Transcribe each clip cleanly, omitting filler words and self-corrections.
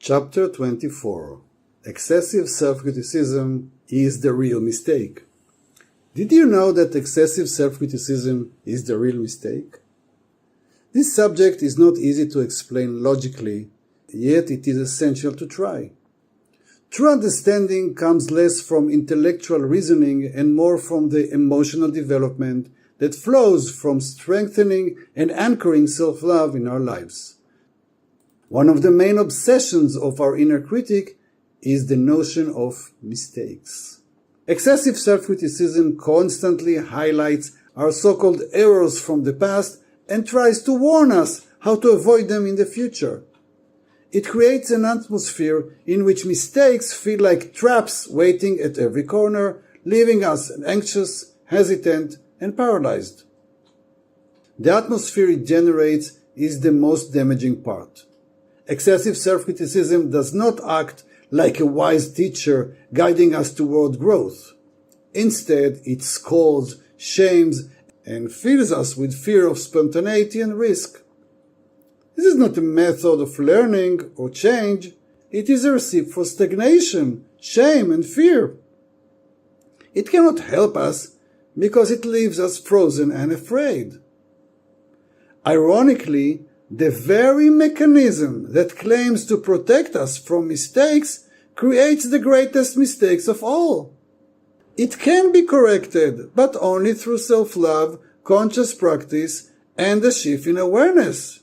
Chapter 24. Excessive self-criticism is the real mistake. Did you know that excessive self-criticism is the real mistake? This subject is not easy to explain logically, yet it is essential to try. True understanding comes less from intellectual reasoning and more from the emotional development that flows from strengthening and anchoring self-love in our lives. One of the main obsessions of our inner critic is the notion of mistakes. Excessive self-criticism constantly highlights our so-called errors from the past and tries to warn us how to avoid them in the future. It creates an atmosphere in which mistakes feel like traps waiting at every corner, leaving us anxious, hesitant, and paralyzed. The atmosphere it generates is the most damaging part. Excessive self-criticism does not act like a wise teacher guiding us toward growth. Instead, it scolds, shames, and fills us with fear of spontaneity and risk. This is not a method of learning or change. It is a recipe for stagnation, shame, and fear. It cannot help us because it leaves us frozen and afraid. Ironically, the very mechanism that claims to protect us from mistakes creates the greatest mistakes of all. It can be corrected, but only through self-love, conscious practice, and a shift in awareness.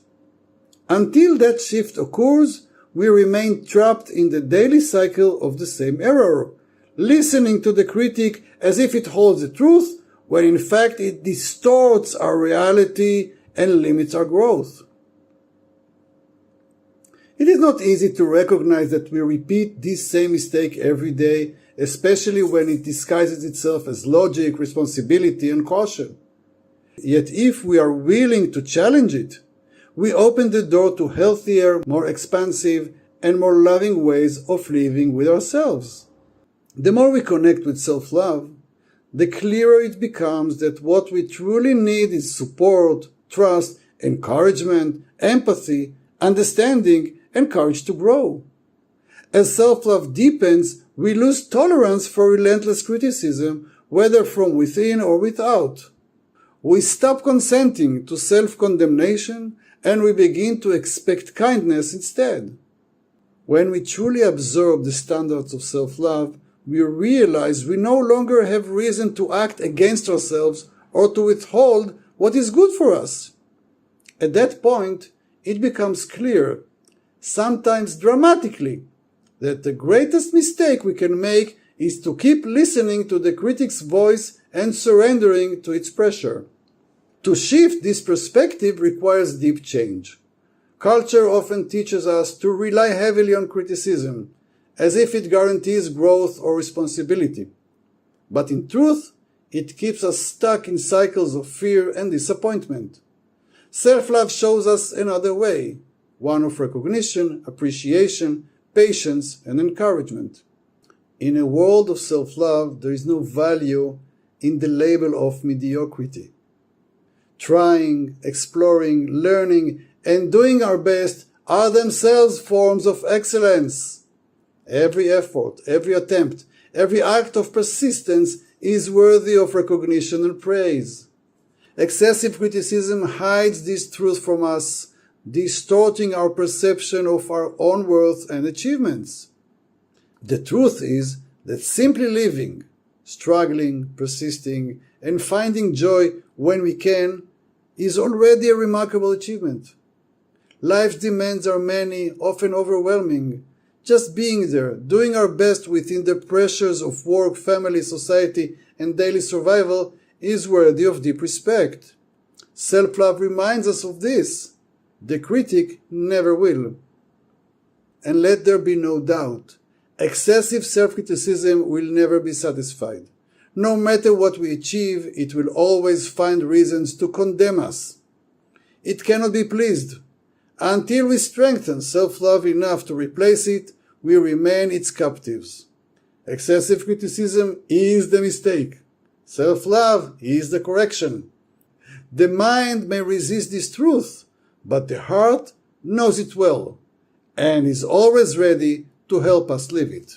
Until that shift occurs, we remain trapped in the daily cycle of the same error, listening to the critic as if it holds the truth, when in fact it distorts our reality and limits our growth. It is not easy to recognize that we repeat this same mistake every day, especially when it disguises itself as logic, responsibility, and caution. Yet if we are willing to challenge it, we open the door to healthier, more expansive, and more loving ways of living with ourselves. The more we connect with self-love, the clearer it becomes that what we truly need is support, trust, encouragement, empathy, understanding, and courage to grow. As self-love deepens, we lose tolerance for relentless criticism, whether from within or without. We stop consenting to self-condemnation, and we begin to expect kindness instead. When we truly absorb the standards of self-love, we realize we no longer have reason to act against ourselves or to withhold what is good for us. At that point, it becomes clear, sometimes dramatically, that the greatest mistake we can make is to keep listening to the critic's voice and surrendering to its pressure. To shift this perspective requires deep change. Culture often teaches us to rely heavily on criticism, as if it guarantees growth or responsibility. But in truth, it keeps us stuck in cycles of fear and disappointment. Self-love shows us another way, one of recognition, appreciation, patience, and encouragement. In a world of self-love, there is no value in the label of mediocrity. Trying, exploring, learning, and doing our best are themselves forms of excellence. Every effort, every attempt, every act of persistence is worthy of recognition and praise. Excessive criticism hides this truth from us, distorting our perception of our own worth and achievements. The truth is that simply living, struggling, persisting, and finding joy when we can is already a remarkable achievement. Life's demands are many, often overwhelming. Just being there, doing our best within the pressures of work, family, society, and daily survival is worthy of deep respect. Self-love reminds us of this. The critic never will. And let there be no doubt, excessive self-criticism will never be satisfied. No matter what we achieve, it will always find reasons to condemn us. It cannot be pleased. Until we strengthen self-love enough to replace it, we remain its captives. Excessive criticism is the mistake. Self-love is the correction. The mind may resist this truth, but the heart knows it well. and is always ready to help us live it.